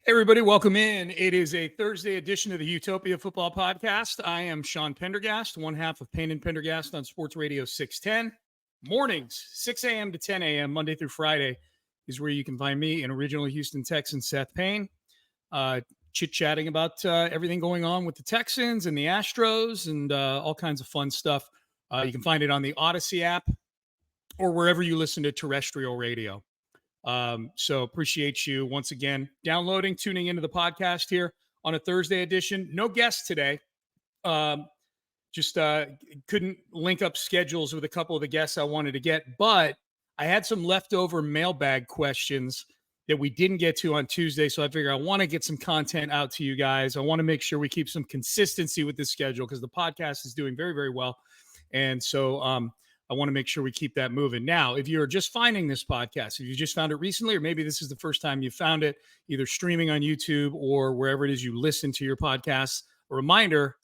Hey everybody, welcome in. It is a Thursday edition of the Utopia Football Podcast. I am Sean Pendergast, one half of Payne and Pendergast on Sports Radio 610. Mornings, 6 a.m. to 10 a.m., Monday through Friday, is where you can find me and original Houston Texan Seth Payne, chit-chatting about everything going on with the Texans and the Astros and all kinds of fun stuff. You can find it on the Odyssey app or wherever you listen to terrestrial radio. So appreciate you once again downloading, tuning into the podcast here on a Thursday edition. No guests today. Just couldn't link up schedules with a couple of the guests I wanted to get, but I had some leftover mailbag questions that we didn't get to on Tuesday. So I figure I want to get some content out to you guys. I want to make sure we keep some consistency with this schedule because the podcast is doing very, very well. And so, I want to make sure we keep that moving. Now, if you're just finding this podcast, if you just found it recently, or maybe this is the first time you found it, either streaming on YouTube or wherever it is you listen to your podcasts, a reminder,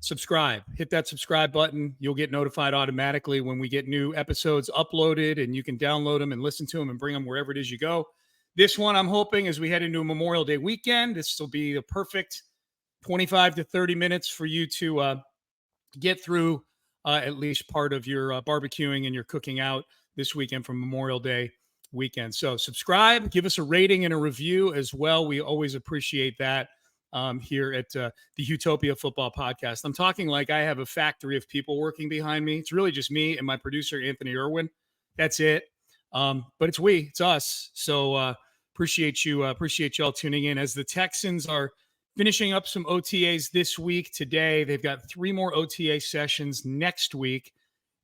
subscribe. Hit that subscribe button. You'll get notified automatically when we get new episodes uploaded, and you can download them and listen to them and bring them wherever it is you go. This one, I'm hoping, as we head into a Memorial Day weekend, this will be the perfect 25 to 30 minutes for you to get through at least part of your barbecuing and your cooking out this weekend from Memorial Day weekend. So subscribe, give us a rating and a review as well. We always appreciate that here at the Utopia Football Podcast. I'm talking like I have a factory of people working behind me. It's really just me and my producer, Anthony Irwin. That's it. But it's us. So appreciate y'all tuning in as the Texans are finishing up some OTAs this week. Today, they've got 3 more OTA sessions next week.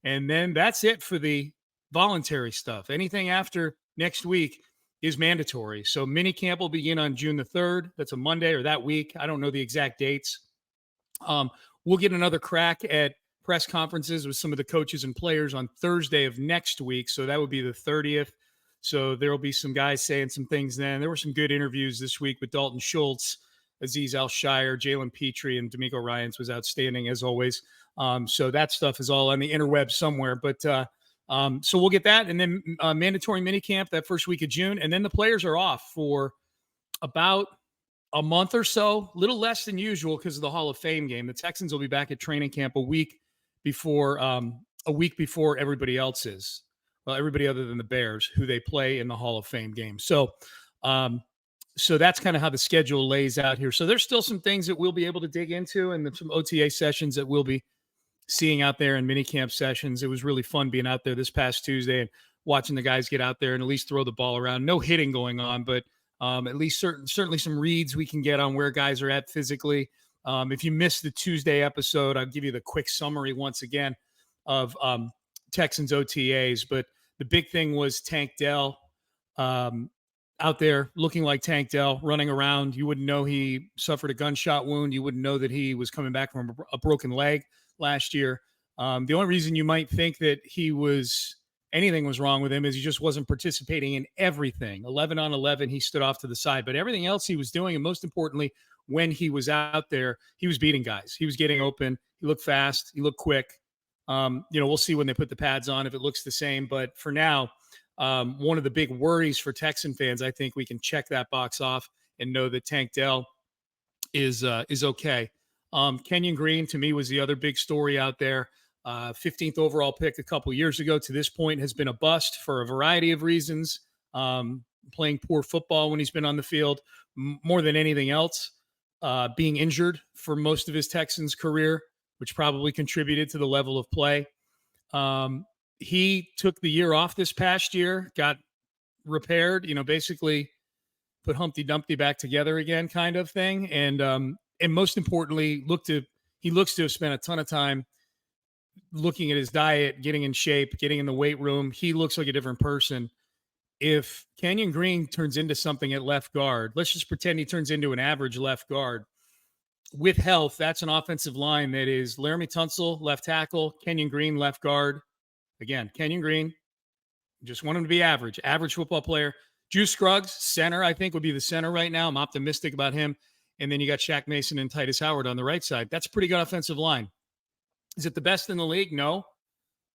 And then that's it for the voluntary stuff. Anything after next week is mandatory. So minicamp will begin on June the 3rd. That's a Monday or that week. I don't know the exact dates. We'll get another crack at press conferences with some of the coaches and players on Thursday of next week. So that would be the 30th. So there will be some guys saying some things then. There were some good interviews this week with Dalton Schultz, Aziz Al-Shire, Jalen Petrie, and D'Amico Ryans was outstanding as always. So that stuff is all on the interweb somewhere. But so we'll get that. And then mandatory minicamp that first week of June. And then the players are off for about a month or so, a little less than usual because of the Hall of Fame game. The Texans will be back at training camp a week before everybody else is. Well, everybody other than the Bears, who they play in the Hall of Fame game. So that's kind of how the schedule lays out here. So there's still some things that we'll be able to dig into and some OTA sessions that we'll be seeing out there in minicamp sessions. It was really fun being out there this past Tuesday and watching the guys get out there and at least throw the ball around. No hitting going on, but at least certainly some reads we can get on where guys are at physically. If you missed the Tuesday episode, I'll give you the quick summary once again of Texans OTAs. But the big thing was Tank Dell. Out there looking like Tank Dell, running around. You wouldn't know he suffered a gunshot wound. You wouldn't know that he was coming back from a broken leg last year. The only reason you might think that anything was wrong with him is he just wasn't participating in everything. 11 on 11, he stood off to the side. But everything else he was doing, and most importantly, when he was out there, he was beating guys. He was getting open. He looked fast. He looked quick. We'll see when they put the pads on if it looks the same. But for now, one of the big worries for Texan fans, I think we can check that box off and know that Tank Dell is okay. Kenyon Green, to me, was the other big story out there. 15th overall pick a couple years ago to this point has been a bust for a variety of reasons. Playing poor football when he's been on the field, more than anything else. Being injured for most of his Texans career, which probably contributed to the level of play. He took the year off this past year, got repaired, basically put Humpty Dumpty back together again kind of thing. And most importantly, he looks to have spent a ton of time looking at his diet, getting in shape, getting in the weight room. He looks like a different person. If Kenyon Green turns into something at left guard, let's just pretend he turns into an average left guard. With health, that's an offensive line that is Laramie Tunsil, left tackle, Kenyon Green, left guard. Again, Kenyon Green, just want him to be average football player. Juice Scruggs, center, I think would be the center right now. I'm optimistic about him. And then you got Shaq Mason and Titus Howard on the right side. That's a pretty good offensive line. Is it the best in the league? No.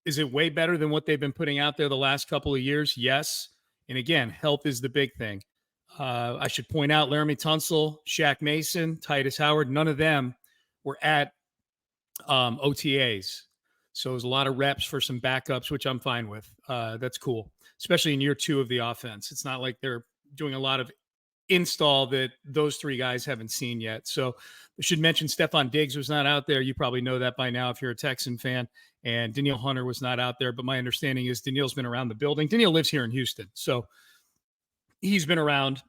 Is it way better than what they've been putting out there the last couple of years? Yes. And again, health is the big thing. I should point out Laramie Tunsil, Shaq Mason, Titus Howard, none of them were at OTAs. So it was a lot of reps for some backups, which I'm fine with. That's cool, especially in year 2 of the offense. It's not like they're doing a lot of install that those 3 guys haven't seen yet. So I should mention Stephon Diggs was not out there. You probably know that by now if you're a Texan fan. And Danielle Hunter was not out there. But my understanding is Danielle's been around the building. Danielle lives here in Houston, so he's been around.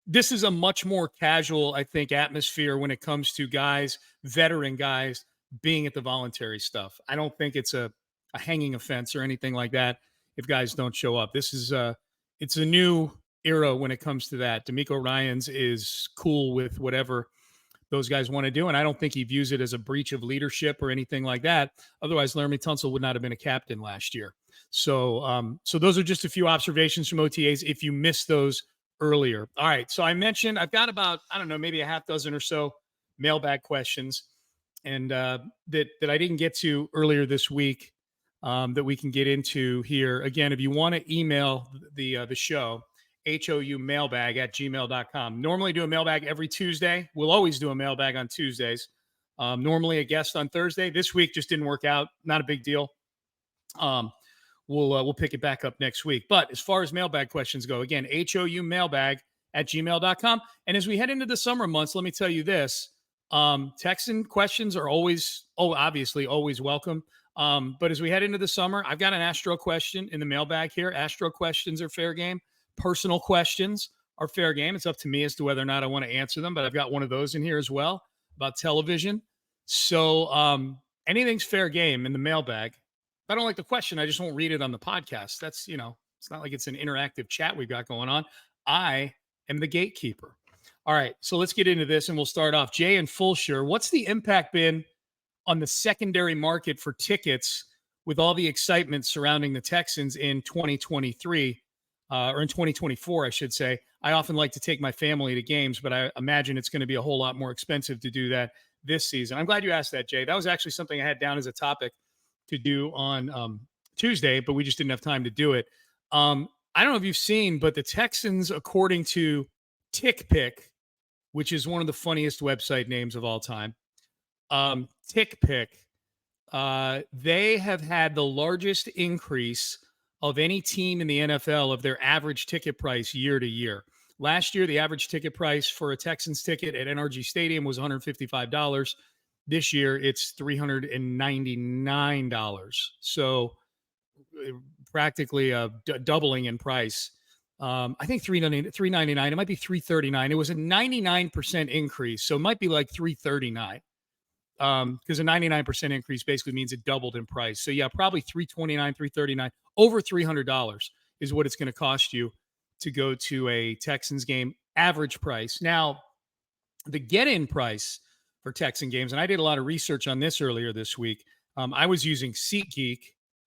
This is a much more casual, I think, atmosphere when it comes to guys, veteran guys, being at the voluntary stuff. I don't think it's a hanging offense or anything like that if guys don't show up. This is it's a new era when it comes to that. D'Amico Ryans is cool with whatever those guys want to do, and I don't think he views it as a breach of leadership or anything like that. Otherwise, Laramie Tunsil would not have been a captain last year. So those are just a few observations from OTAs if you missed those earlier. All right, so I mentioned I've got about, I don't know, maybe a half dozen or so mailbag questions and that I didn't get to earlier this week that we can get into here. Again, if you want to email the show, houmailbag@gmail.com. Normally do a mailbag every Tuesday. We'll always do a mailbag on Tuesdays. Normally a guest on Thursday. This week just didn't work out. Not a big deal. We'll pick it back up next week. But as far as mailbag questions go, again, houmailbag@gmail.com. And as we head into the summer months, let me tell you this. Texan questions are obviously always welcome. But as we head into the summer, I've got an Astro question in the mailbag here. Astro questions are fair game. Personal questions are fair game. It's up to me as to whether or not I want to answer them, but I've got one of those in here as well about television. So anything's fair game in the mailbag. If I don't like the question, I just won't read it on the podcast. That's, it's not like it's an interactive chat we've got going on. I am the gatekeeper. All right, so let's get into this and we'll start off. Jay and Fulshire, what's the impact been on the secondary market for tickets with all the excitement surrounding the Texans in 2023? Or in 2024, I should say. I often like to take my family to games, but I imagine it's going to be a whole lot more expensive to do that this season. I'm glad you asked that, Jay. That was actually something I had down as a topic to do on Tuesday, but we just didn't have time to do it. I don't know if you've seen, but the Texans, according to TickPick, which is one of the funniest website names of all time, TickPick, they have had the largest increase of any team in the NFL of their average ticket price year to year. Last year, the average ticket price for a Texans ticket at NRG Stadium was $155. This year, it's $399. So practically doubling in price. I think $399. It might be $339. It was a 99% increase. So it might be like $339. Because a 99% increase basically means it doubled in price. So yeah, probably $329, $339, over $300 is what it's going to cost you to go to a Texans game, average price. Now, the get-in price for Texan games, and I did a lot of research on this earlier this week. I was using SeatGeek,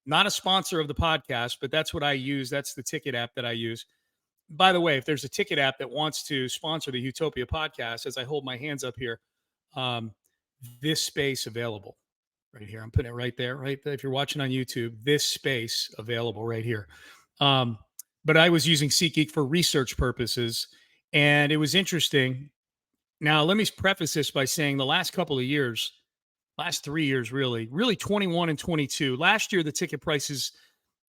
not a sponsor of the podcast, but that's what I use. That's the ticket app that I use. By the way, if there's a ticket app that wants to sponsor the Utopia podcast, as I hold my hands up here, this space available right here. I'm putting it right there. If you're watching on YouTube, this space available right here. But I was using SeatGeek for research purposes, and it was interesting. Now, let me preface this by saying the last couple of years, last 3 years, really 21 and 22. Last year, the ticket prices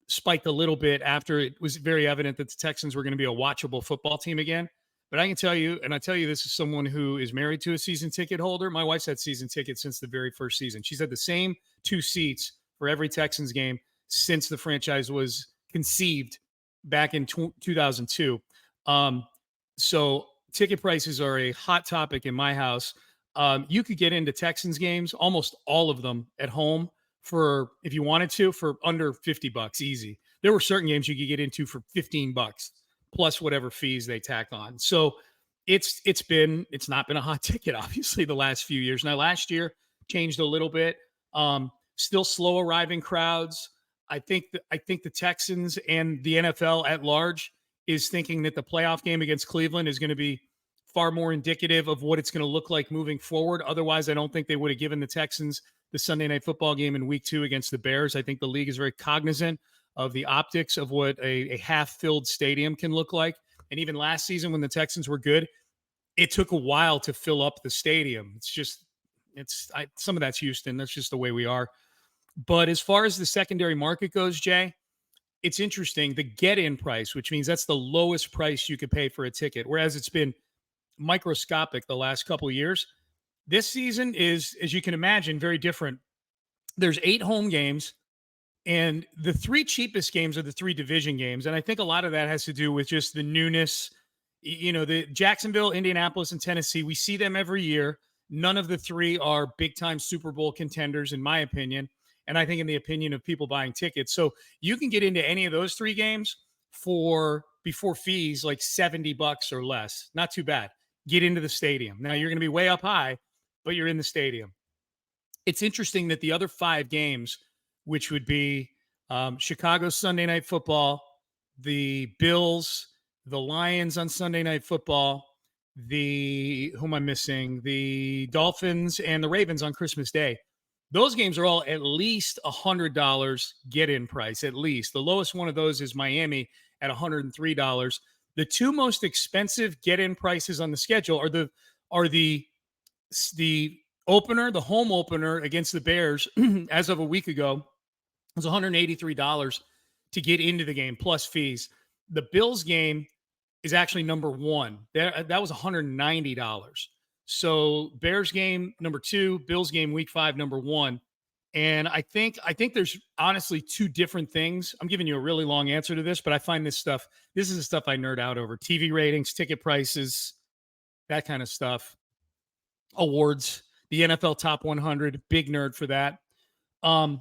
spiked a little bit after it was very evident that the Texans were going to be a watchable football team again. But I can tell you, and I tell you this is someone who is married to a season ticket holder. My wife's had season tickets since the very first season. She's had the same 2 seats for every Texans game since the franchise was conceived back in 2002. So ticket prices are a hot topic in my house. You could get into Texans games, almost all of them at home for, if you wanted to, for under $50 easy. There were certain games you could get into for $15 plus whatever fees they tack on. So it's not been a hot ticket, obviously, the last few years. Now, last year changed a little bit. Still slow arriving crowds. I think the Texans and the NFL at large is thinking that the playoff game against Cleveland is going to be far more indicative of what it's going to look like moving forward. Otherwise, I don't think they would have given the Texans the Sunday night football game in week 2 against the Bears. I think the league is very cognizant of the optics of what a half-filled stadium can look like. And even last season when the Texans were good, it took a while to fill up the stadium. Some of that's Houston. That's just the way we are. But as far as the secondary market goes, Jay, it's interesting. The get-in price, which means that's the lowest price you could pay for a ticket, whereas it's been microscopic the last couple of years. This season is, as you can imagine, very different. There's 8 home games, and the 3 cheapest games are the 3 division games. And I think a lot of that has to do with just the newness. The Jacksonville, Indianapolis, and Tennessee, we see them every year. None of the 3 are big-time Super Bowl contenders, in my opinion, and I think in the opinion of people buying tickets. So you can get into any of those 3 games for, before fees, like $70 or less. Not too bad. Get into the stadium. Now, you're going to be way up high, but you're in the stadium. It's interesting that the other 5 games, which would be Chicago Sunday Night Football, the Bills, the Lions on Sunday Night Football, who am I missing? The Dolphins and the Ravens on Christmas Day. Those games are all at least $100 get-in price, at least. The lowest one of those is Miami at $103. The 2 most expensive get-in prices on the schedule are the opener, the home opener against the Bears as of a week ago was $183 to get into the game plus fees. The Bills game is actually number 1. That was $190. So Bears game number 2, Bills game week 5 number 1. And I think there's honestly 2 different things. I'm giving you a really long answer to this, but I find this is the stuff I nerd out over. TV ratings, ticket prices, that kind of stuff. Awards, the NFL Top 100, big nerd for that. I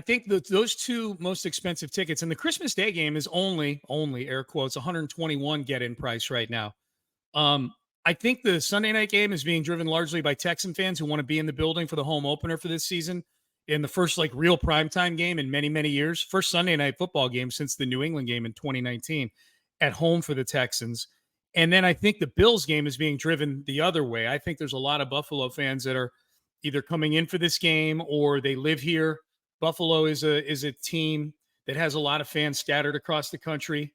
think those 2 most expensive tickets, and the Christmas Day game is only air quotes $121 get-in price right now. I think the Sunday night game is being driven largely by Texan fans who want to be in the building for the home opener for this season, in the first real primetime game in many, many years. First Sunday night football game since the New England game in 2019 at home for the Texans. And then I think the Bills game is being driven the other way. I think there's a lot of Buffalo fans that are either coming in for this game or they live here. Buffalo is a team that has a lot of fans scattered across the country.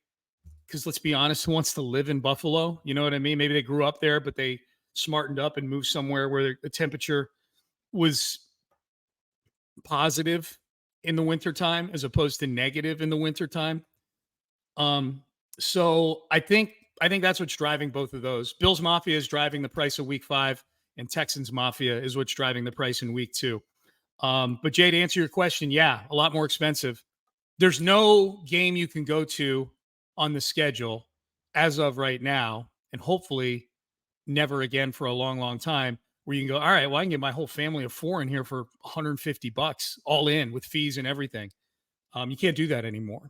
Because let's be honest, who wants to live in Buffalo? You know what I mean? Maybe they grew up there, but they smartened up and moved somewhere where the temperature was positive in the wintertime as opposed to negative in the wintertime. So I think that's what's driving both of those. Bills Mafia is driving the price of week 5, and Texans Mafia is what's driving the price in week 2. But Jay, to answer your question, yeah, a lot more expensive. There's no game you can go to on the schedule as of right now, and hopefully never again for a long, long time, where you can go, all right, well, I can get my whole family of 4 in here for $150 all in with fees and everything. You can't do that anymore.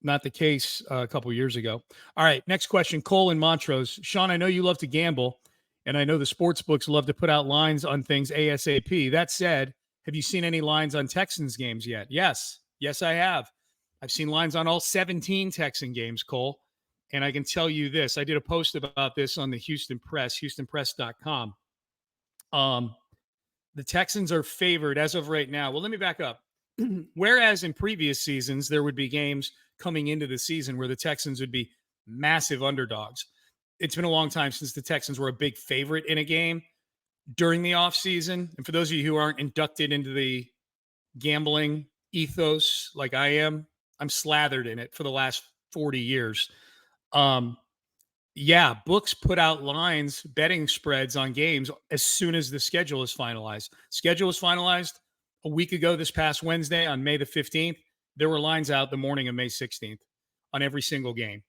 Not the case a couple years ago. All right, next question. Cole in Montrose. Sean, I know you love to gamble, and I know the sports books love to put out lines on things ASAP. That said, have you seen any lines on Texans games yet? Yes, I have. I've seen lines on all 17 Texan games, Cole. And I can tell you this. I did a post about this on the Houston Press, houstonpress.com. The Texans are favored as of right now. Well, let me back up. Whereas in previous seasons, there would be games coming into the season where the Texans would be massive underdogs. It's been a long time since the Texans were a big favorite in a game during the offseason. And for those of you who aren't inducted into the gambling ethos like I am, I'm slathered in it for the last 40 years. Books put out lines, betting spreads on games as soon as the schedule is finalized. Schedule was finalized a week ago this past Wednesday on May the 15th. There were lines out the morning of May 16th on every single game.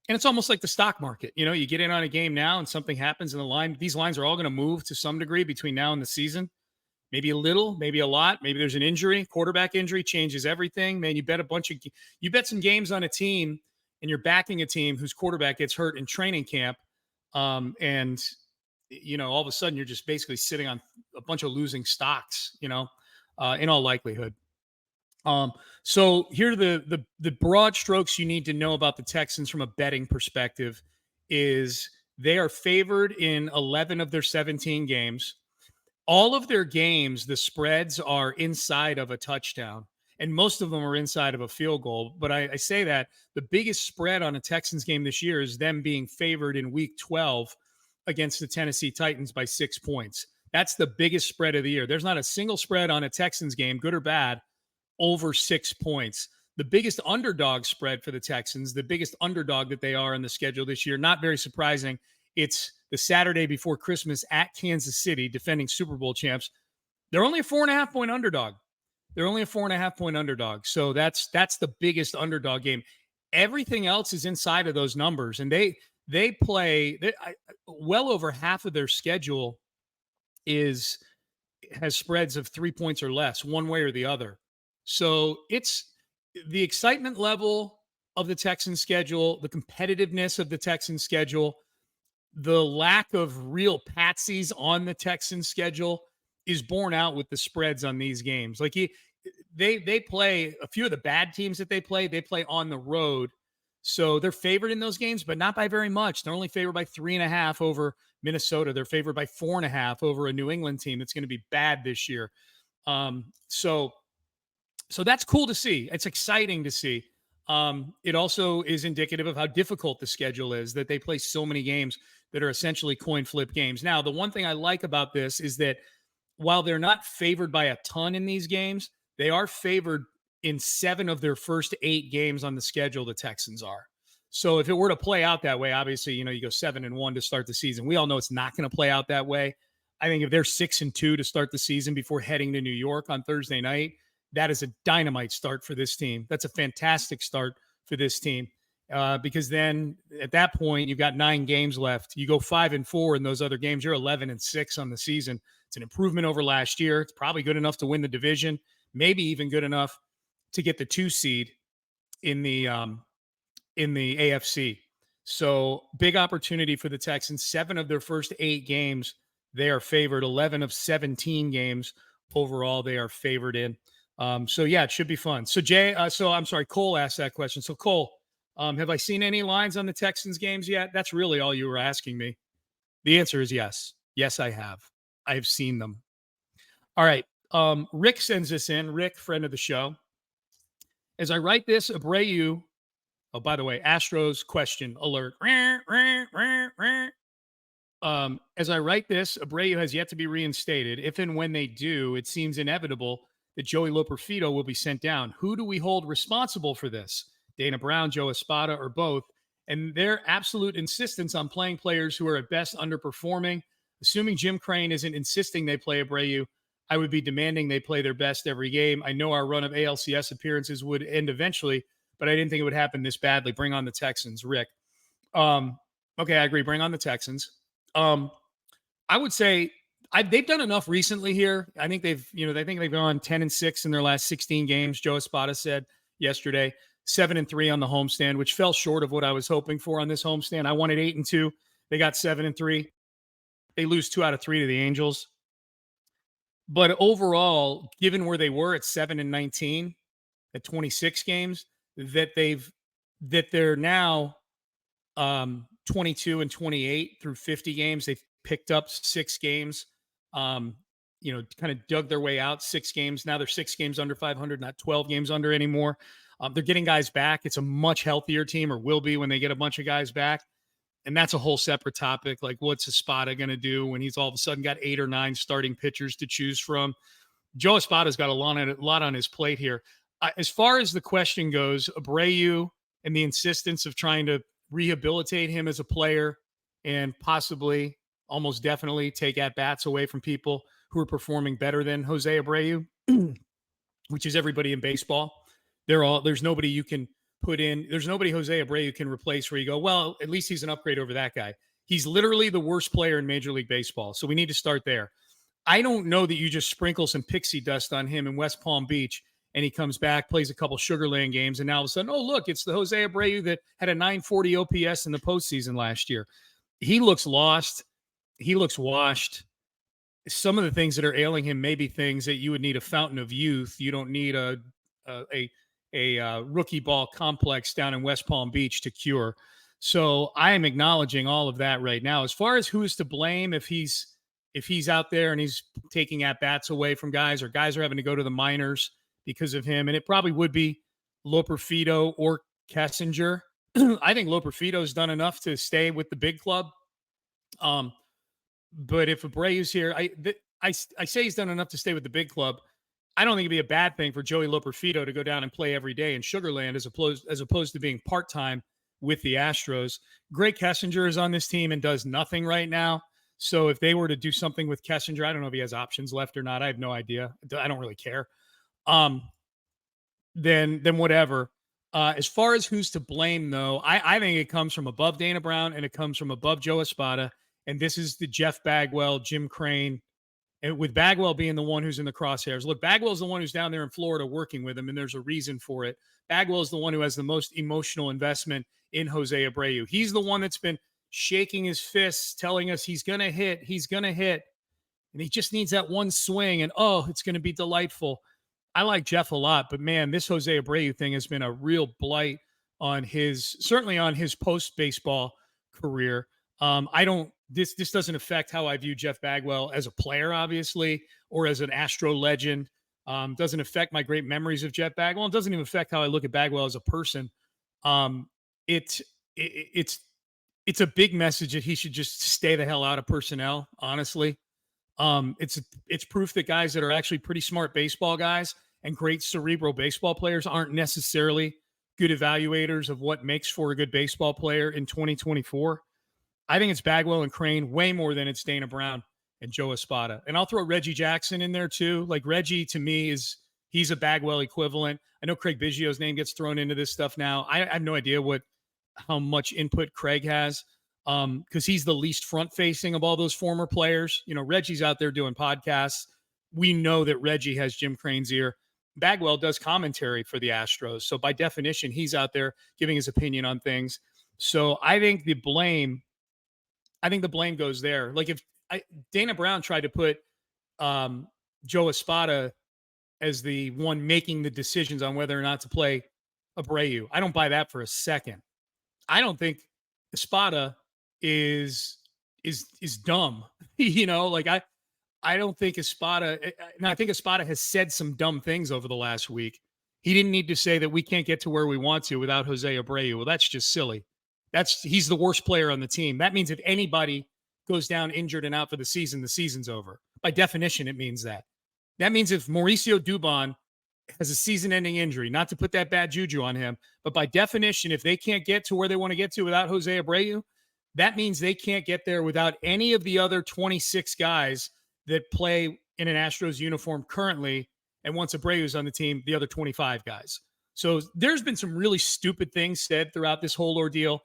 And it's almost like the stock market. You know, you get in on a game now and something happens in the line. These lines are all going to move to some degree between now and the season. Maybe a little, maybe a lot. Maybe there's an injury. Quarterback injury changes everything. Man, you bet some games on a team and you're backing a team whose quarterback gets hurt in training camp. And, you know, all of a sudden you're just basically sitting on a bunch of losing stocks, you know, in all likelihood. So here are the broad strokes you need to know about the Texans from a betting perspective is they are favored in 11 of their 17 games. All of their games, the spreads are inside of a touchdown. and most of them are inside of a field goal. But I say that the biggest spread on a Texans game this year is them being favored in week 12 against the Tennessee Titans by 6 points. That's the biggest spread of the year. There's not a single spread on a Texans game, good or bad, over 6 points. The biggest underdog spread for the Texans, the biggest underdog that they are on the schedule this year, not very surprising. It's the Saturday before Christmas at Kansas City, defending Super Bowl champs. They're only a 4.5 point underdog. They're only a 4.5 point underdog. So that's the biggest underdog game. Everything else is inside of those numbers. And they play well over half of their schedule has spreads of 3 points or less, one way or the other. So it's the excitement level of the Texans schedule, the competitiveness of the Texans schedule, the lack of real patsies on the Texans schedule is borne out with the spreads on these games. Like they play a few of the bad teams that they play on the road. So they're favored in those games, but not by very much. They're only favored by 3.5 over Minnesota. They're favored by 4.5 over a New England team that's going to be bad this year. So that's cool to see. It's exciting to see. It also is indicative of how difficult the schedule is, that they play so many games that are essentially coin flip games. Now, the one thing I like about this is that while they're not favored by a ton in these games, they are favored in 7 of their first 8 games on the schedule. The Texans are. So if it were to play out that way, obviously, you go 7-1 to start the season. We all know it's not going to play out that way. I think if they're 6-2 to start the season before heading to New York on Thursday night, that is a dynamite start for this team. That's a fantastic start for this team because then at that point, you've got 9 games left. You go 5-4 in those other games. You're 11-6 on the season. It's an improvement over last year. It's probably good enough to win the division, maybe even good enough to get the 2 seed in the AFC. So big opportunity for the Texans. 7 of their first 8 games, they are favored. 11 of 17 games overall, they are favored in. So yeah, it should be fun. So Cole asked that question. So Cole, have I seen any lines on the Texans games yet? That's really all you were asking me. The answer is yes. Yes, I have. I have seen them. All right. Rick sends this in. Rick, friend of the show. As I write this, Abreu. Oh, by the way, Astros question alert. As I write this, Abreu has yet to be reinstated. If and when they do, it seems inevitable that Joey Loperfido will be sent down. Who do we hold responsible for this? Dana Brown, Joe Espada, or both? And their absolute insistence on playing players who are at best underperforming. Assuming Jim Crane isn't insisting they play Abreu, I would be demanding they play their best every game. I know our run of ALCS appearances would end eventually, but I didn't think it would happen this badly. Bring on the Texans, Rick. Okay, I agree. Bring on the Texans. I would say they've done enough recently here. I think they've gone 10-6 in their last 16 games. Joe Espada said yesterday, 7-3 on the homestand, which fell short of what I was hoping for on this homestand. I wanted 8-2. They got 7-3. They lose 2 out of 3 to the Angels. But overall, given where they were at 7-19 at 26 games, that they're now 22-28 through 50 games. They've picked up 6 games, kind of dug their way out 6 games. Now they're 6 games under 500, not 12 games under anymore. They're getting guys back. It's a much healthier team, or will be when they get a bunch of guys back. And that's a whole separate topic. Like, what's Espada going to do when he's all of a sudden got 8 or 9 starting pitchers to choose from? Joe Espada's got a lot on his plate here. As far as the question goes, Abreu and the insistence of trying to rehabilitate him as a player and possibly, almost definitely, take at-bats away from people who are performing better than Jose Abreu, which is everybody in baseball. There's nobody you can put in. There's nobody Jose Abreu can replace where you go, well, at least he's an upgrade over that guy. He's literally the worst player in Major League Baseball. So we need to start there. I don't know that you just sprinkle some pixie dust on him in West Palm Beach and he comes back, plays a couple Sugarland games, and now all of a sudden, oh, look, it's the Jose Abreu that had a 940 OPS in the postseason last year. He looks lost. He looks washed. Some of the things that are ailing him may be things that you would need a fountain of youth. You don't need a rookie ball complex down in West Palm Beach to cure. So I am acknowledging all of that right now. As far as who's to blame, if he's out there and he's taking at bats away from guys, or guys are having to go to the minors because of him. And it probably would be Loperfido or Kessinger. I think Loperfido's done enough to stay with the big club. But if Abreu's here, I say he's done enough to stay with the big club. I don't think it'd be a bad thing for Joey Loperfido to go down and play every day in Sugarland as opposed to being part-time with the Astros. Greg Kessinger is on this team and does nothing right now. So if they were to do something with Kessinger, I don't know if he has options left or not. I have no idea. I don't really care. Then whatever. As far as who's to blame, though, I think it comes from above Dana Brown and it comes from above Joe Espada. And this is the Jeff Bagwell, Jim Crane, and with Bagwell being the one who's in the crosshairs. Look, Bagwell's the one who's down there in Florida working with him, and there's a reason for it. Bagwell is the one who has the most emotional investment in Jose Abreu. He's the one that's been shaking his fists, telling us he's going to hit, and he just needs that one swing, and it's going to be delightful. I like Jeff a lot, but man, this Jose Abreu thing has been a real blight on certainly on his post-baseball career. This doesn't affect how I view Jeff Bagwell as a player, obviously, or as an Astro legend. Doesn't affect my great memories of Jeff Bagwell. It doesn't even affect how I look at Bagwell as a person. It's a big message that he should just stay the hell out of personnel, honestly. It's proof that guys that are actually pretty smart baseball guys and great cerebral baseball players aren't necessarily good evaluators of what makes for a good baseball player in 2024. I think it's Bagwell and Crane way more than it's Dana Brown and Joe Espada. And I'll throw Reggie Jackson in there too. Like Reggie to me he's a Bagwell equivalent. I know Craig Biggio's name gets thrown into this stuff now. I have no idea how much input Craig has because he's the least front facing of all those former players. You know, Reggie's out there doing podcasts. We know that Reggie has Jim Crane's ear. Bagwell does commentary for the Astros. So by definition, he's out there giving his opinion on things. So I think the blame goes there. Like if Dana Brown tried to put Joe Espada as the one making the decisions on whether or not to play Abreu, I don't buy that for a second. I don't think Espada is dumb. You know, like I don't think Espada. And I think Espada has said some dumb things over the last week. He didn't need to say that we can't get to where we want to without Jose Abreu. Well, that's just silly. He's the worst player on the team. That means if anybody goes down injured and out for the season's over. By definition, it means that. That means if Mauricio Dubon has a season-ending injury, not to put that bad juju on him, but by definition, if they can't get to where they want to get to without Jose Abreu, that means they can't get there without any of the other 26 guys that play in an Astros uniform currently, and once Abreu's on the team, the other 25 guys. So there's been some really stupid things said throughout this whole ordeal.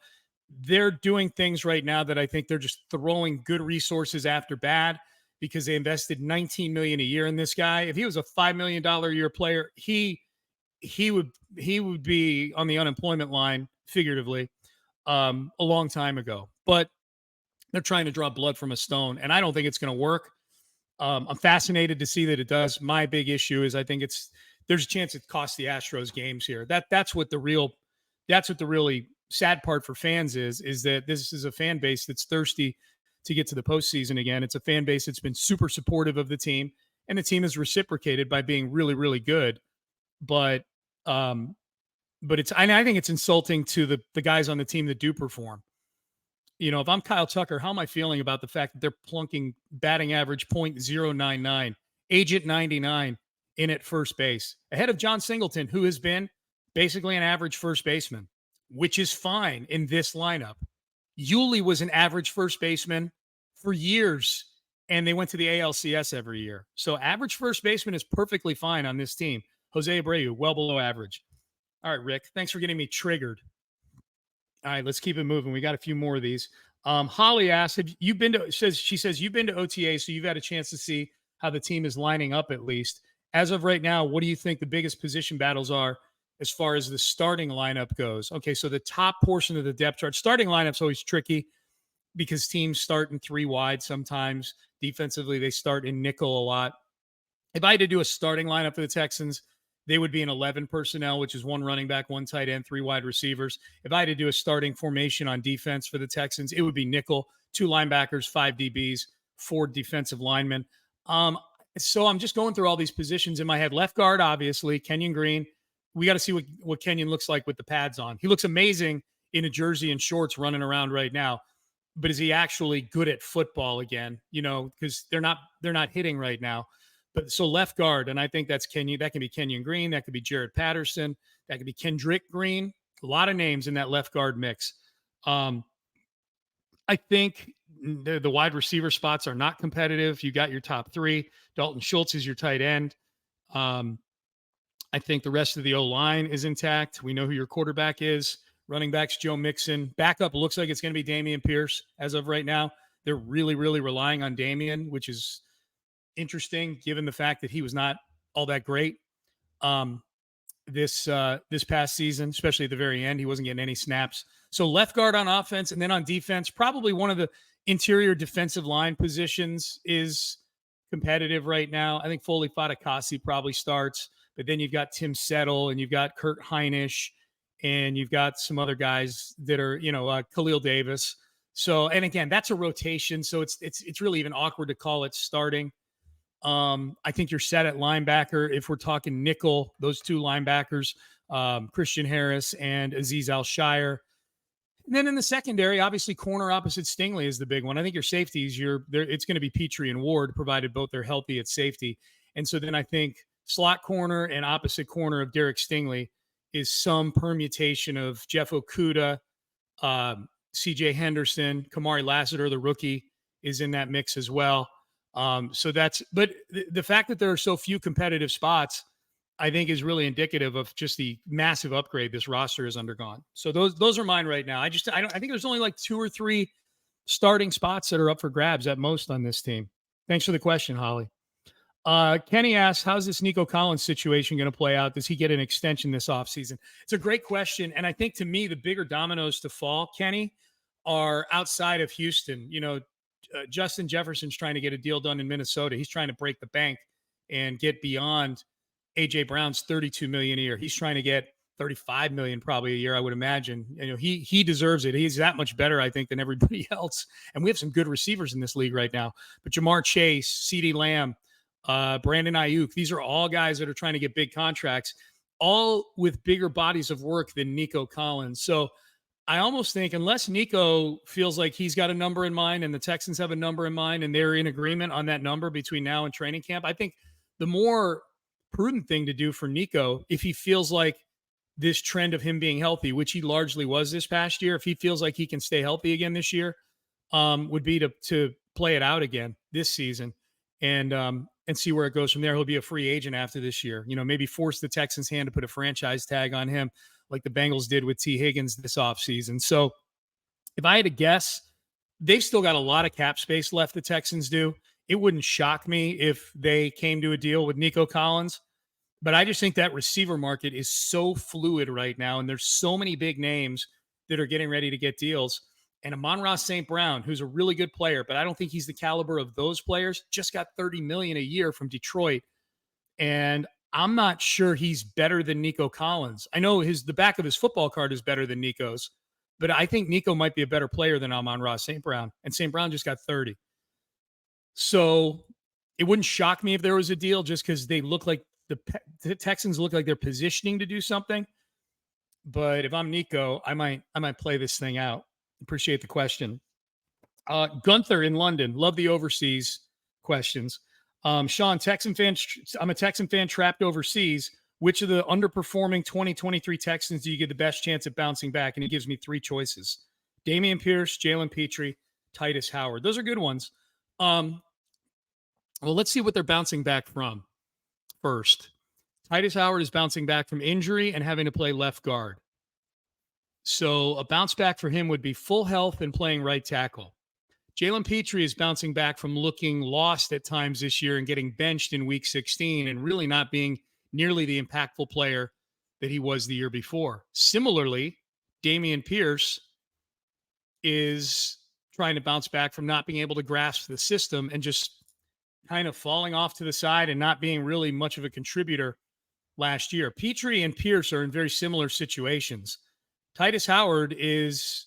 They're doing things right now that I think they're just throwing good resources after bad because they invested $19 million a year in this guy. If he was a $5 million a year player, he would be on the unemployment line, figuratively, a long time ago. But they're trying to draw blood from a stone, and I don't think it's going to work. I'm fascinated to see that it does. My big issue is I think there's a chance it costs the Astros games here. That's what the really sad part for fans is that this is a fan base that's thirsty to get to the postseason again. It's a fan base that's been super supportive of the team, and the team has reciprocated by being really, really good. But I think it's insulting to the guys on the team that do perform. You know, if I'm Kyle Tucker, how am I feeling about the fact that they're plunking batting average .099, agent 99 in at first base, ahead of John Singleton, who has been basically an average first baseman, which is fine in this lineup. Hughley was an average first baseman for years, and they went to the ALCS every year. So average first baseman is perfectly fine on this team. Jose Abreu, well below average. All right, Rick, thanks for getting me triggered. All right, let's keep it moving. We got a few more of these. Holly asks, she says you've been to OTA, so you've had a chance to see how the team is lining up at least. As of right now, what do you think the biggest position battles are as far as the starting lineup goes? Okay, so the top portion of the depth chart. Starting lineup's always tricky because teams start in three wide sometimes. Defensively, they start in nickel a lot. If I had to do a starting lineup for the Texans, they would be in 11 personnel, which is one running back, one tight end, three wide receivers. If I had to do a starting formation on defense for the Texans, it would be nickel, two linebackers, 5 DBs, 4 defensive linemen. So I'm just going through all these positions in my head. Left guard, obviously, Kenyon Green. We got to see what Kenyon looks like with the pads on. He looks amazing in a jersey and shorts running around right now. But is he actually good at football again? Because they're not hitting right now. But so left guard, and I think that's Kenyon. That can be Kenyon Green. That could be Jared Patterson. That could be Kendrick Green. A lot of names in that left guard mix. I think the wide receiver spots are not competitive. You got your top three. Dalton Schultz is your tight end. I think the rest of the O-line is intact. We know who your quarterback is. Running backs, Joe Mixon. Backup looks like it's going to be Dameon Pierce as of right now. They're really, really relying on Dameon, which is interesting given the fact that he was not all that great this past season, especially at the very end. He wasn't getting any snaps. So left guard on offense, and then on defense, probably one of the interior defensive line positions is competitive right now. I think Foley Fatukasi probably starts, but then you've got Tim Settle and you've got Kurt Heinisch and you've got some other guys that are, Khalil Davis. So, and again, that's a rotation. So it's really even awkward to call it starting. I think you're set at linebacker. If we're talking nickel, those two linebackers, Christian Harris and Azeez Al-Shire. And then in the secondary, obviously corner opposite Stingley is the big one. I think your safeties, it's going to be Petrie and Ward, provided both are healthy at safety. And so then I think slot corner and opposite corner of Derek Stingley is some permutation of Jeff Okudah, CJ Henderson, Kamari Lassiter, the rookie, is in that mix as well. But the fact that there are so few competitive spots, I think is really indicative of just the massive upgrade this roster has undergone. So those are mine right now. I think there's only like 2 or 3 starting spots that are up for grabs at most on this team. Thanks for the question, Holly. Kenny asks, how's this Nico Collins situation going to play out? Does he get an extension this offseason? It's a great question. And I think to me, the bigger dominoes to fall, Kenny, are outside of Houston. Justin Jefferson's trying to get a deal done in Minnesota. He's trying to break the bank and get beyond AJ Brown's $32 million a year. He's trying to get $35 million probably a year, I would imagine. He deserves it. He's that much better, I think, than everybody else. And we have some good receivers in this league right now. But Jamar Chase, CeeDee Lamb, Brandon Ayuk, these are all guys that are trying to get big contracts, all with bigger bodies of work than Nico Collins. So I almost think unless Nico feels like he's got a number in mind and the Texans have a number in mind and they're in agreement on that number between now and training camp, I think the more prudent thing to do for Nico, if he feels like this trend of him being healthy, which he largely was this past year, if he feels like he can stay healthy again this year, would be to play it out again this season and see where it goes from there. He'll be a free agent after this year, maybe force the Texans' hand to put a franchise tag on him like the Bengals did with T. Higgins this offseason. So if I had to guess, they've still got a lot of cap space left, the Texans do. It wouldn't shock me if they came to a deal with Nico Collins. But I just think that receiver market is so fluid right now, and there's so many big names that are getting ready to get deals. And Amon-Ra St. Brown, who's a really good player, but I don't think he's the caliber of those players, just got $30 million a year from Detroit. And I'm not sure he's better than Nico Collins. I know the back of his football card is better than Nico's, but I think Nico might be a better player than Amon-Ra St. Brown, and St. Brown just got 30. So it wouldn't shock me if there was a deal just because they look like the Texans look like they're positioning to do something. But if I'm Nico, I might play this thing out. Appreciate the question. Gunther in London, love the overseas questions. Sean, Texan fan. I'm a Texan fan trapped overseas. Which of the underperforming 2023 Texans do you get the best chance at bouncing back? And he gives me 3 choices: Dameon Pierce, Jalen Petrie, Titus Howard. Those are good ones. Well, let's see what they're bouncing back from first. Titus Howard is bouncing back from injury and having to play left guard. So a bounce back for him would be full health and playing right tackle. Jalen Petrie is bouncing back from looking lost at times this year and getting benched in week 16 and really not being nearly the impactful player that he was the year before. Similarly, Dameon Pierce is trying to bounce back from not being able to grasp the system and just kind of falling off to the side and not being really much of a contributor last year. Petrie and Pierce are in very similar situations. Titus Howard is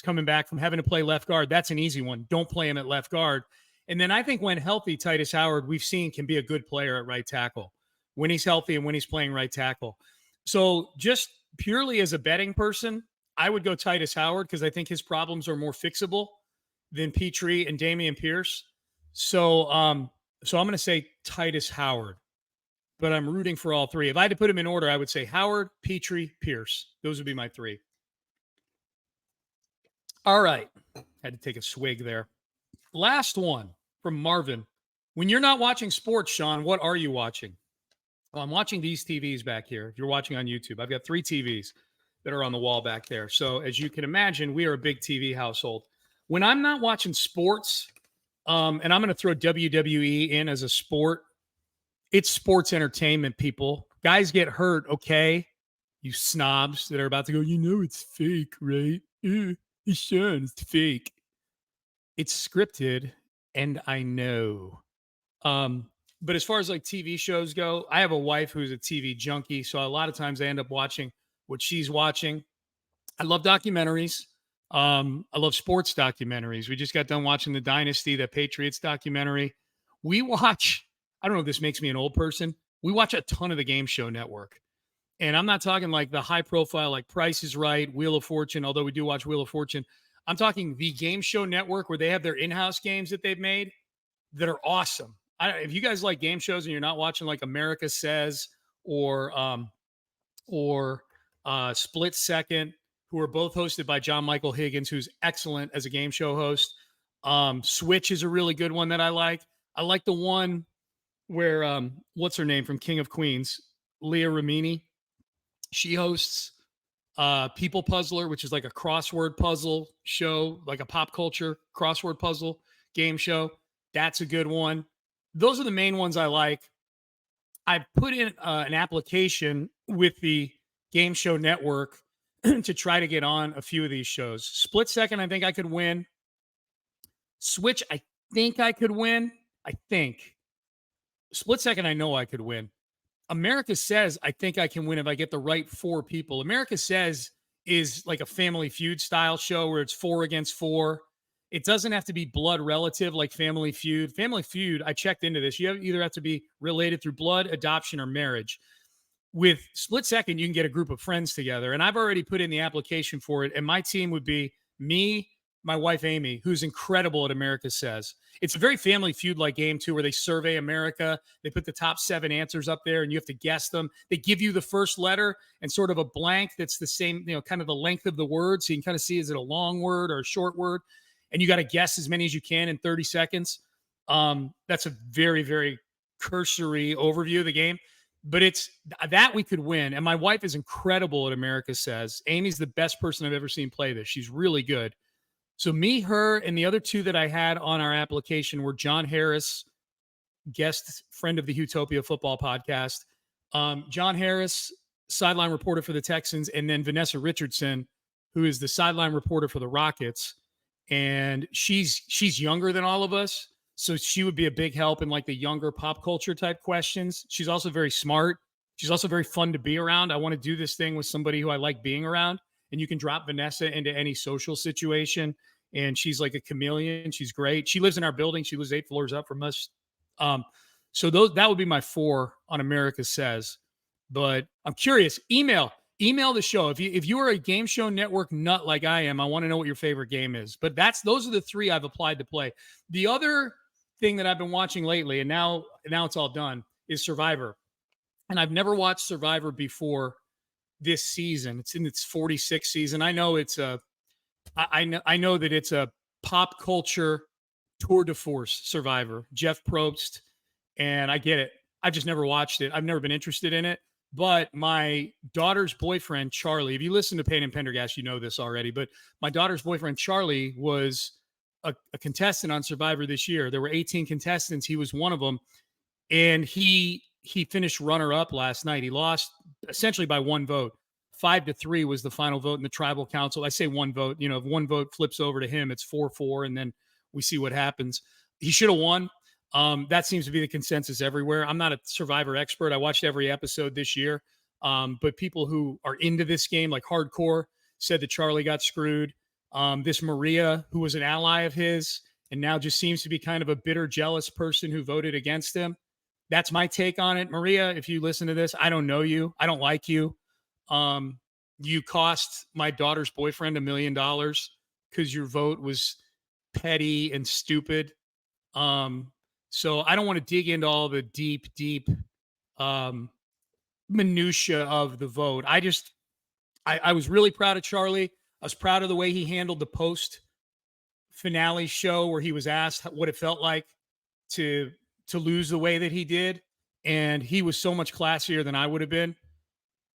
coming back from having to play left guard. That's an easy one. Don't play him at left guard. And then I think when healthy, Titus Howard, we've seen can be a good player at right tackle when he's healthy and when he's playing right tackle. So just purely as a betting person, I would go Titus Howard because I think his problems are more fixable than Petrie and Dameon Pierce. So I'm going to say Titus Howard, but I'm rooting for all three. If I had to put them in order, I would say Howard, Petrie, Pierce. Those would be my three. All right. Had to take a swig there. Last one from Marvin. When you're not watching sports, Sean, what are you watching? Well, I'm watching these TVs back here. If you're watching on YouTube, I've got 3 TVs that are on the wall back there. So as you can imagine, we are a big TV household. When I'm not watching sports, and I'm going to throw WWE in as a sport, it's sports entertainment, people. Guys get hurt, okay? You snobs that are about to go, it's fake, right? It's fake. It's scripted, and I know. But as far as like TV shows go, I have a wife who's a TV junkie, so a lot of times I end up watching what she's watching. I love documentaries. I love sports documentaries. We just got done watching the Dynasty, the Patriots documentary. We watch, I don't know if this makes me an old person. We watch a ton of the Game Show Network. And I'm not talking like the high profile, like Price is Right, Wheel of Fortune, although we do watch Wheel of Fortune. I'm talking the Game Show Network where they have their in-house games that they've made that are awesome. If you guys like game shows and you're not watching like America Says or Split Second, who are both hosted by John Michael Higgins, who's excellent as a game show host. Switch is a really good one that I like. I like the one where what's her name from King of Queens, Leah Remini. She hosts People Puzzler, which is like a crossword puzzle show, like a pop culture crossword puzzle game show. That's a good one. Those are the main ones I like. I've put in an application with the Game Show Network to try to get on a few of these shows. Split Second, I think I could win. Switch, I think I could win. I think. Split Second, I know I could win. America Says, I think I can win if I get the right 4 people. America Says is like a Family Feud style show where it's 4 against 4. It doesn't have to be blood relative like Family Feud. Family Feud, I checked into this. You either have to be related through blood, adoption, or marriage. With Split Second, you can get a group of friends together. And I've already put in the application for it. And my team would be me, my wife, Amy, who's incredible at America Says. It's a very Family Feud-like game, too, where they survey America. They put the top 7 answers up there, and you have to guess them. They give you the first letter and sort of a blank that's the same, kind of the length of the word. So you can kind of see, is it a long word or a short word? And you got to guess as many as you can in 30 seconds. That's a very, very cursory overview of the game. But it's that we could win. And my wife is incredible at America Says. Amy's the best person I've ever seen play this. She's really good. So me, her, and the other 2 that I had on our application were John Harris, guest friend of the Utopia Football Podcast. John Harris, sideline reporter for the Texans, and then Vanessa Richardson, who is the sideline reporter for the Rockets. And she's younger than all of us. So she would be a big help in like the younger pop culture type questions. She's also very smart. She's also very fun to be around. I want to do this thing with somebody who I like being around. And you can drop Vanessa into any social situation. And she's like a chameleon. She's great. She lives in our building. She lives 8 floors up from us. So that would be my 4 on America Says. But I'm curious. Email the show. If you are a Game Show Network nut like I am, I want to know what your favorite game is. But those are the 3 I've applied to play. The other thing that I've been watching lately, and now it's all done, is Survivor. And I've never watched Survivor before this season. It's in its 46th season. I know I know that it's a pop culture tour de force Survivor. Jeff Probst, and I get it. I've just never watched it. I've never been interested in it. But my daughter's boyfriend, Charlie, if you listen to Payne and Pendergast, you know this already, but my daughter's boyfriend, Charlie, was a contestant on Survivor this year. There were 18 contestants. He was one of them. And he finished runner-up last night. He lost essentially by 1 vote. 5-3 was the final vote in the tribal council. I say 1 vote. If 1 vote flips over to him, it's 4-4, and then we see what happens. He should have won. That seems to be the consensus everywhere. I'm not a Survivor expert. I watched every episode this year. But people who are into this game, like hardcore, said that Charlie got screwed. This Maria, who was an ally of his, and now just seems to be kind of a bitter, jealous person who voted against him. That's my take on it. Maria, if you listen to this, I don't know you. I don't like you. You cost my daughter's boyfriend $1 million because your vote was petty and stupid. So I don't want to dig into all the deep minutia of the vote. I was really proud of Charlie. I was proud of the way he handled the post finale show where he was asked what it felt like to lose the way that he did. And he was so much classier than I would have been,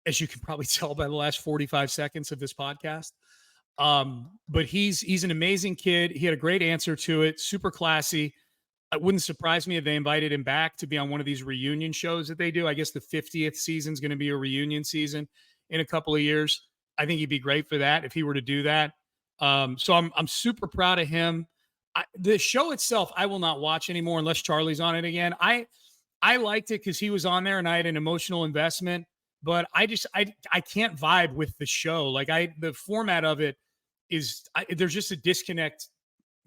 as you can probably tell by the last 45 seconds of this podcast. But he's an amazing kid. He had a great answer to it, super classy. It wouldn't surprise me if they invited him back to be on one of these reunion shows that they do. I guess the 50th season is going to be a reunion season in a couple of years. I think he'd be great for that if he were to do that. So I'm super proud of him. The show itself, I will not watch anymore unless Charlie's on it again. I liked it because he was on there and I had an emotional investment, but I can't vibe with the show. Like the format of it there's just a disconnect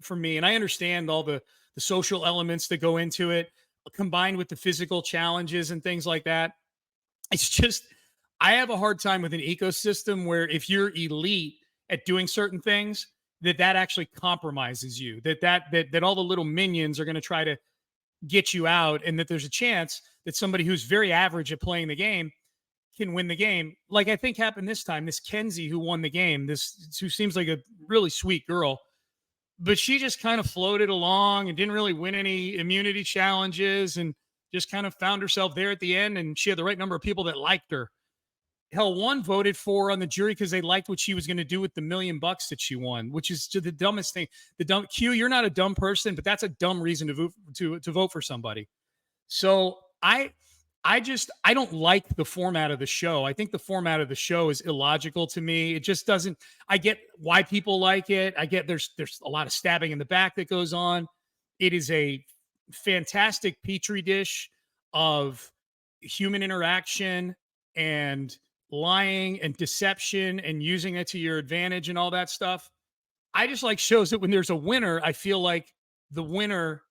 for me. And I understand all the social elements that go into it combined with the physical challenges and things like that. It's just, I have a hard time with an ecosystem where if you're elite at doing certain things, that actually compromises you, that all the little minions are going to try to get you out, and that there's a chance that somebody who's very average at playing the game can win the game. Like I think happened this time, this Kenzie who won the game, who seems like a really sweet girl, but she just kind of floated along and didn't really win any immunity challenges and just kind of found herself there at the end. And she had the right number of people that liked her. Hell, one voted for her on the jury because they liked what she was going to do with the $1 million that she won, which is the dumbest thing. Q, you're not a dumb person, but that's a dumb reason to vote for somebody. So I don't like the format of the show. I think the format of the show is illogical to me. It just doesn't. I get why people like it. I get there's a lot of stabbing in the back that goes on. It is a fantastic petri dish of human interaction and lying and deception and using it to your advantage and all that stuff. I just like shows that when there's a winner, I feel like the winner,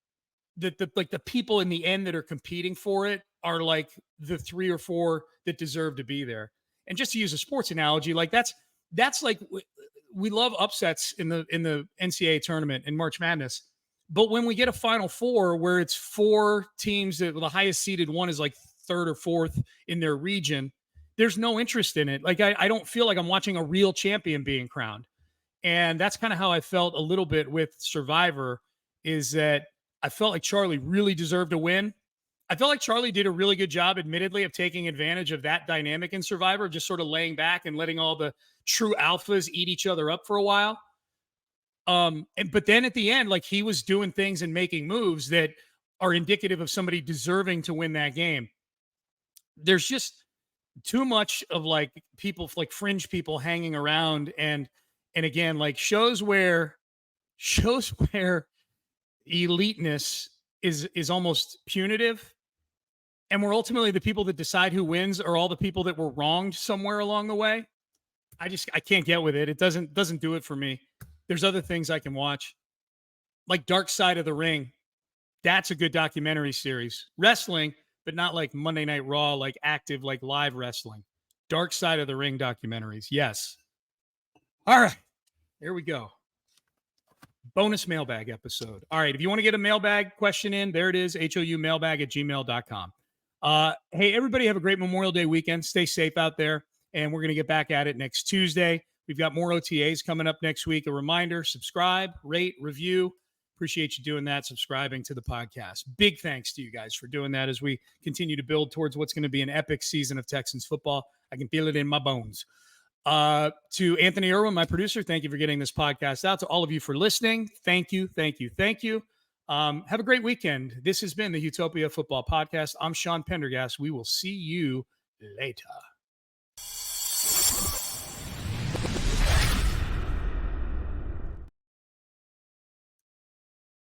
that the people in the end that are competing for it are like the 3 or 4 that deserve to be there. And just to use a sports analogy, like that's like, we love upsets in the NCAA tournament in March Madness. But when we get a Final Four where it's 4 teams that the highest seeded one is like 3rd or 4th in their region, there's no interest in it. Like I don't feel like I'm watching a real champion being crowned. And that's kind of how I felt a little bit with Survivor, is that I felt like Charlie really deserved to win. I felt like Charlie did a really good job, admittedly, of taking advantage of that dynamic in Survivor, just sort of laying back and letting all the true alphas eat each other up for a while. But then at the end, like he was doing things and making moves that are indicative of somebody deserving to win that game. There's just too much of like people, like fringe people hanging around. And again, like shows where eliteness is almost punitive. And we're ultimately the people that decide who wins are all the people that were wronged somewhere along the way. I can't get with it. It doesn't do it for me. There's other things I can watch, like Dark Side of the Ring. That's a good documentary series. Wrestling, but not like Monday Night Raw, like active, like live wrestling. Dark Side of the Ring documentaries. Yes. All right. Here we go. Bonus mailbag episode. All right. If you want to get a mailbag question in, there it is. houmailbag@gmail.com. Hey, everybody have a great Memorial Day weekend. Stay safe out there. And we're going to get back at it next Tuesday. We've got more OTAs coming up next week. A reminder, subscribe, rate, review. Appreciate you doing that, subscribing to the podcast. Big thanks to you guys for doing that as we continue to build towards what's going to be an epic season of Texans football. I can feel it in my bones. To Anthony Irwin, my producer, thank you for getting this podcast out. To all of you for listening, thank you. Have a great weekend. This has been the Utopia Football Podcast. I'm Sean Pendergast. We will see you later.